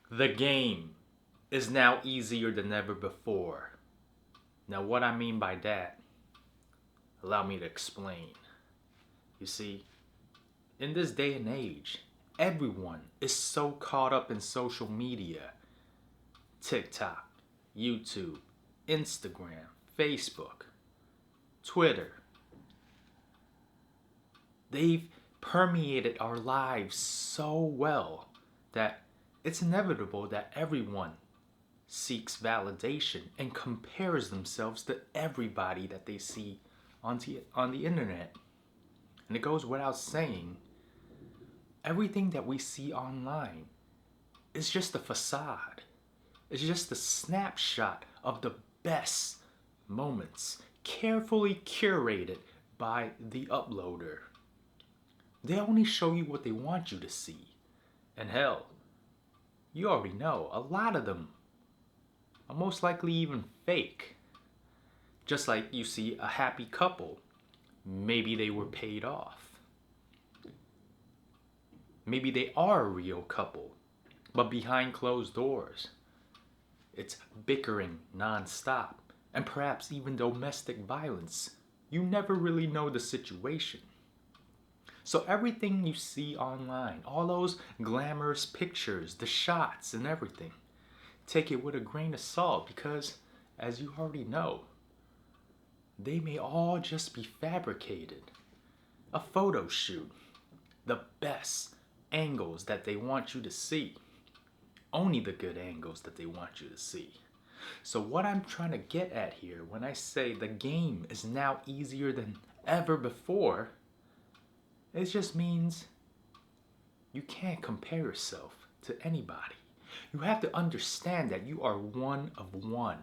The game is now easier than ever before. Now, what I mean by that, allow me to explain. You see, in this day and age, everyone is so caught up in social media: TikTok, YouTube, Instagram, Facebook, Twitter. They've permeated our lives so well that it's inevitable that everyone seeks validation and compares themselves to everybody that they see on the internet. And it goes without saying, everything that we see online is just a facade. It's just a snapshot of the best moments, carefully curated by the uploader. They only show you what they want you to see. And hell, you already know, a lot of them are most likely even fake. Just like you see a happy couple, maybe they were paid off. Maybe they are a real couple, but behind closed doors, it's bickering nonstop, and perhaps even domestic violence. You never really know the situation. So everything you see online, all those glamorous pictures, the shots and everything, take it with a grain of salt because, as you already know, they may all just be fabricated. A photo shoot, the best angles that they want you to see. Only the good angles that they want you to see. So what I'm trying to get at here when I say the game is now easier than ever before, it just means you can't compare yourself to anybody. You have to understand that you are one of one.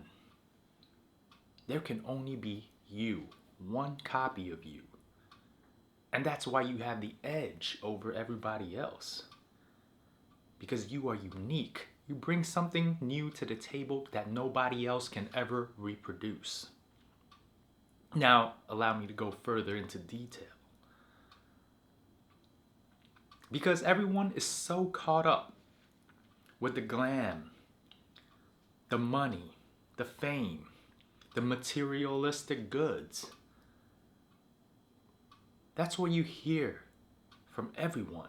There can only be you, one copy of you. And that's why you have the edge over everybody else. Because you are unique. You bring something new to the table that nobody else can ever reproduce. Now, allow me to go further into detail. Because everyone is so caught up with the glam, the money, the fame, the materialistic goods. That's what you hear from everyone.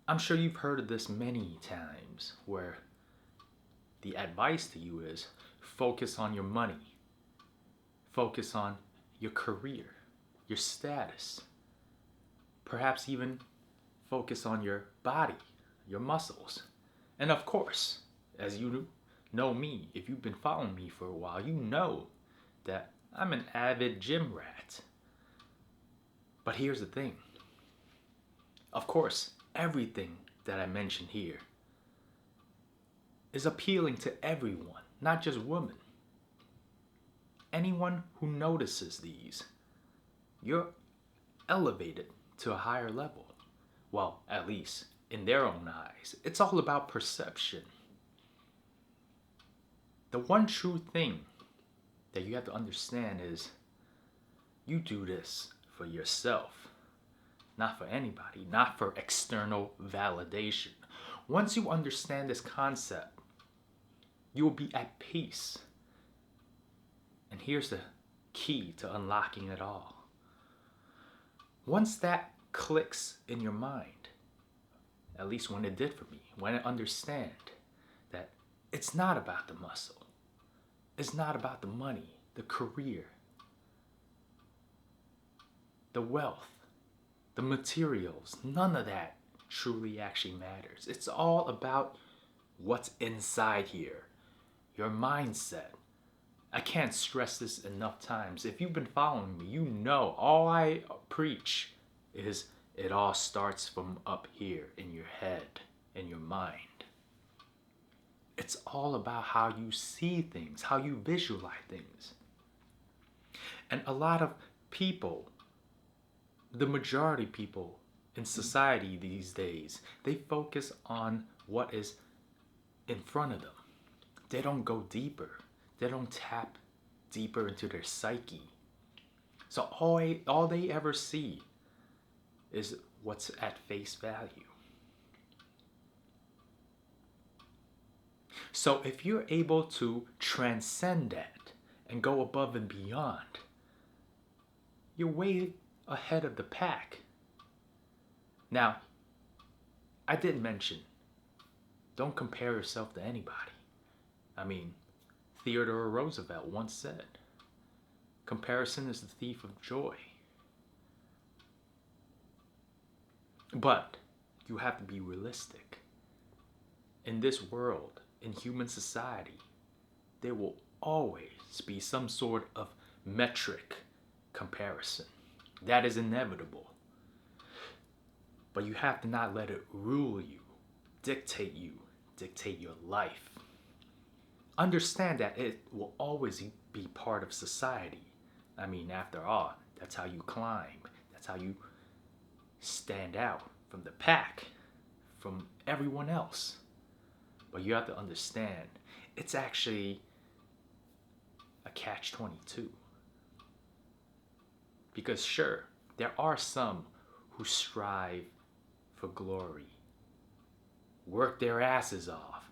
I'm sure you've heard of this many times where the advice to you is focus on your money, focus on your career, your status, perhaps even focus on your body, your muscles. And of course, as you know me, if you've been following me for a while, you know that I'm an avid gym rat. But here's the thing. Of course, everything that I mentioned here is appealing to everyone, not just women. Anyone who notices these, you're elevated to a higher level. Well, at least in their own eyes. It's all about perception. The one true thing that you have to understand is you do this for yourself, not for anybody, not for external validation. Once you understand this concept, you will be at peace. And here's the key to unlocking it all. Once that clicks in your mind, at least when it did for me, when I understand that it's not about the muscle, it's not about the money, the career, the wealth, the materials, none of that truly actually matters. It's all about what's inside here, your mindset. I can't stress this enough times. If you've been following me, you know all I preach is it all starts from up here in your head, in your mind. It's all about how you see things, how you visualize things. And a lot of people, the majority of people in society these days, they focus on what is in front of them. They don't go deeper. They don't tap deeper into their psyche. So all they ever see is what's at face value. So if you're able to transcend that and go above and beyond, you're way ahead of the pack. Now, I did mention, don't compare yourself to anybody. I mean, Theodore Roosevelt once said, comparison is the thief of joy. But you have to be realistic. In this world, in human society, there will always be some sort of metric comparison. That is inevitable. But you have to not let it rule you, dictate your life. Understand that it will always be part of society. I mean, after all, that's how you climb. That's how you stand out from the pack, from everyone else. But you have to understand, it's actually a catch-22. Because sure, there are some who strive for glory, work their asses off,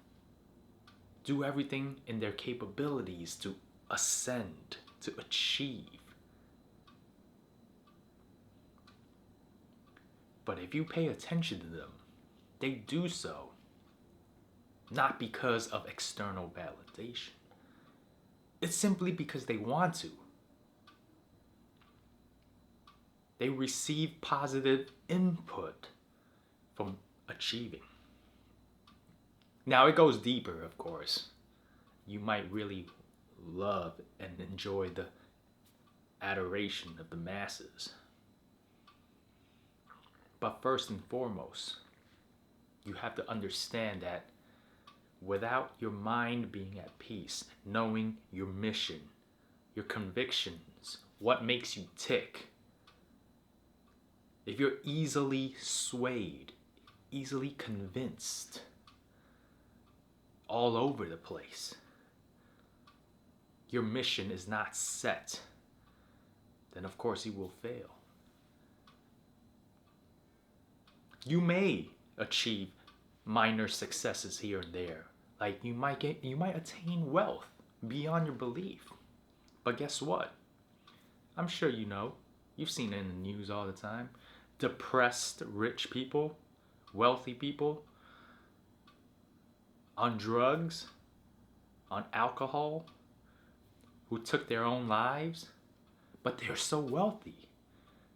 do everything in their capabilities to ascend, to achieve. But if you pay attention to them, they do so not because of external validation. It's simply because they want to. They receive positive input from achieving. Now it goes deeper, of course. You might really love and enjoy the adoration of the masses. But first and foremost, you have to understand that without your mind being at peace, knowing your mission, your convictions, what makes you tick, if you're easily swayed, easily convinced, all over the place, your mission is not set, then of course you will fail. You may achieve minor successes here and there. Like you might attain wealth beyond your belief. But guess what? I'm sure you know. You've seen it in the news all the time. Depressed rich people, wealthy people, on drugs, on alcohol, who took their own lives, but they're so wealthy.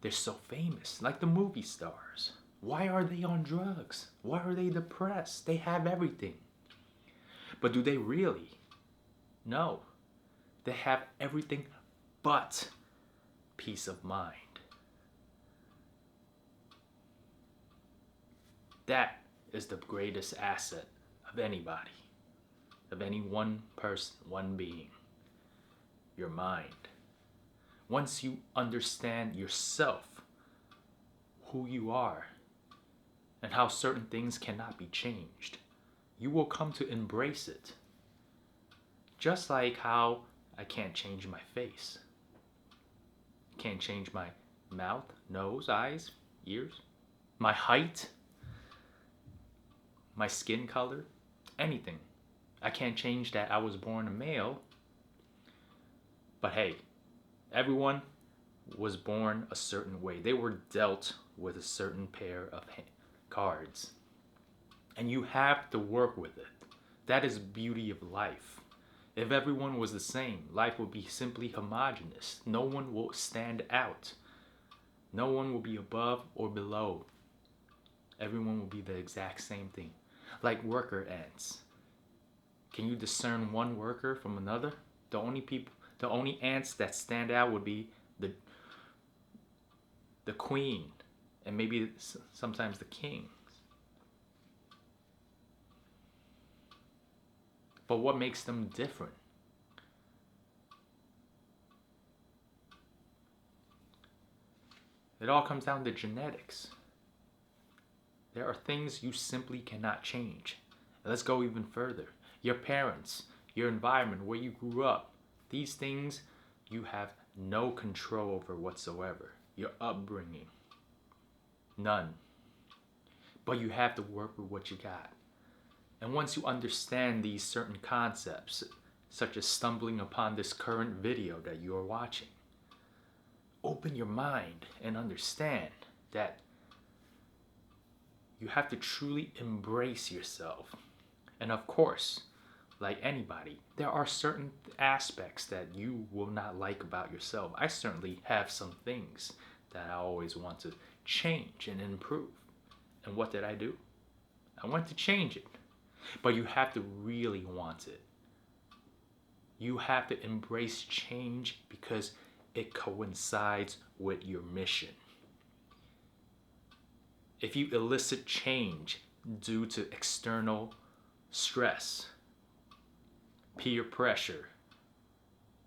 They're so famous, like the movie stars. Why are they on drugs? Why are they depressed? They have everything. But do they really? No. They have everything but peace of mind. That is the greatest asset of anybody, of any one person, one being, your mind. Once you understand yourself, who you are, and how certain things cannot be changed, you will come to embrace it. Just like how I can't change my face. Can't change my mouth, nose, eyes, ears, my height, my skin color, anything. I can't change that I was born a male. But hey, everyone was born a certain way. They were dealt with a certain pair of cards. And you have to work with it. That is the beauty of life. If everyone was the same, life would be simply homogenous. No one will stand out. No one will be above or below. Everyone will be the exact same thing. Like worker ants. Can you discern one worker from another? The only ants that stand out would be the queen and maybe sometimes the king. But what makes them different? It all comes down to genetics. There are things you simply cannot change. And let's go even further. Your parents, your environment, where you grew up, these things you have no control over whatsoever. Your upbringing, none. But you have to work with what you got. And once you understand these certain concepts, such as stumbling upon this current video that you are watching, open your mind and understand that you have to truly embrace yourself. And of course, like anybody, there are certain aspects that you will not like about yourself. I certainly have some things that I always want to change and improve. And what did I do? I went to change it. But you have to really want it. You have to embrace change because it coincides with your mission. If you elicit change due to external stress, peer pressure,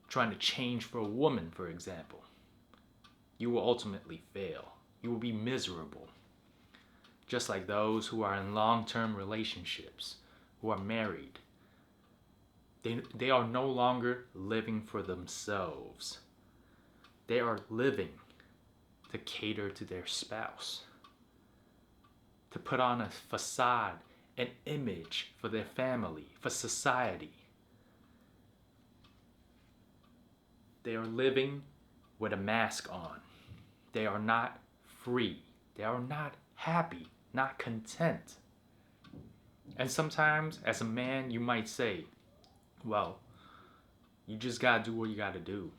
trying to change for a woman, for example, you will ultimately fail. You will be miserable. Just like those who are in long-term relationships, who are married. They are no longer living for themselves. They are living to cater to their spouse, to put on a facade, an image for their family, for society. They are living with a mask on. They are not free. They are not happy, not content. And sometimes, as a man, you might say, well, you just gotta do what you gotta do.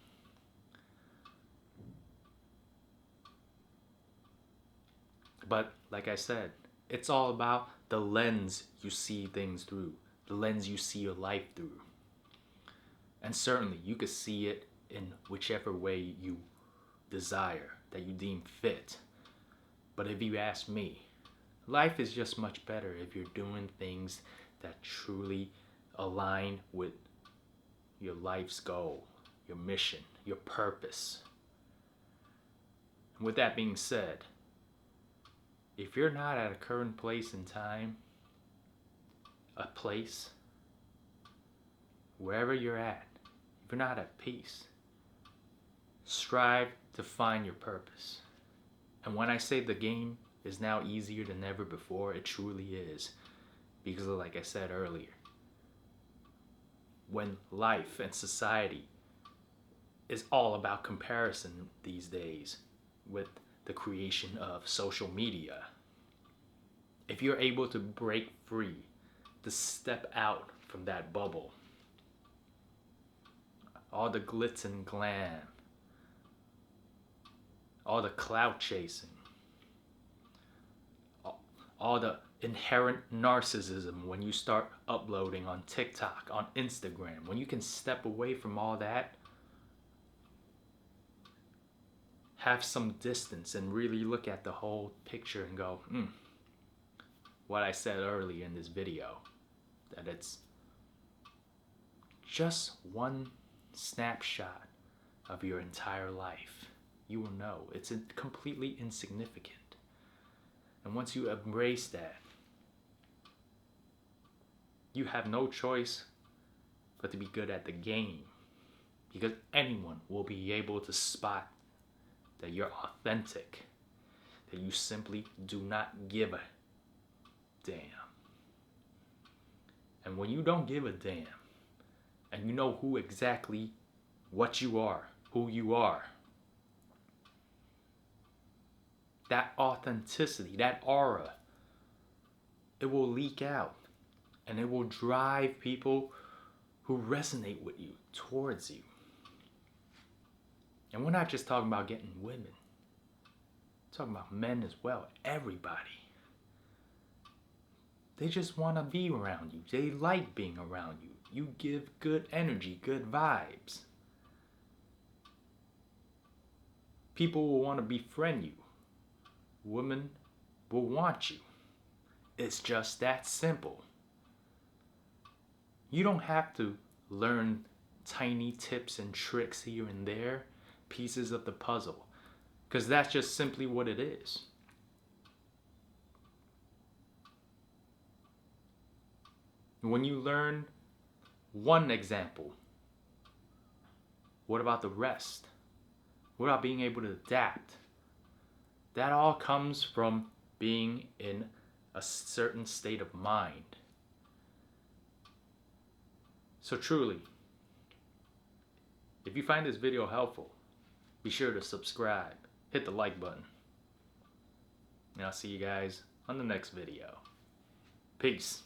But, like I said, it's all about the lens you see things through, the lens you see your life through. And certainly, you could see it in whichever way you desire, that you deem fit. But if you ask me, life is just much better if you're doing things that truly align with your life's goal, your mission, your purpose. And with that being said, if you're not at a current place in time, a place, wherever you're at, if you're not at peace, strive to find your purpose. And when I say the game is now easier than ever before, it truly is. Because like I said earlier, when life and society is all about comparison these days with the creation of social media, if you're able to break free, to step out from that bubble, all the glitz and glam, all the clout chasing, all the inherent narcissism when you start uploading on TikTok, on Instagram, when you can step away from all that, have some distance and really look at the whole picture and go, what I said earlier in this video, that it's just one snapshot of your entire life. You will know it's completely insignificant. And once you embrace that, you have no choice but to be good at the game, because anyone will be able to spot that you're authentic, that you simply do not give a damn. And when you don't give a damn, and you know what you are, who you are, that authenticity, that aura, it will leak out. And it will drive people who resonate with you towards you. And we're not just talking about getting women. We're talking about men as well. Everybody. They just want to be around you. They like being around you. You give good energy, good vibes. People will want to befriend you. Women will want you. It's just that simple. You don't have to learn tiny tips and tricks here and there, pieces of the puzzle, because that's just simply what it is. When you learn one example, what about the rest? What about being able to adapt? That all comes from being in a certain state of mind. So truly, if you find this video helpful, be sure to subscribe, hit the like button, and I'll see you guys on the next video. Peace.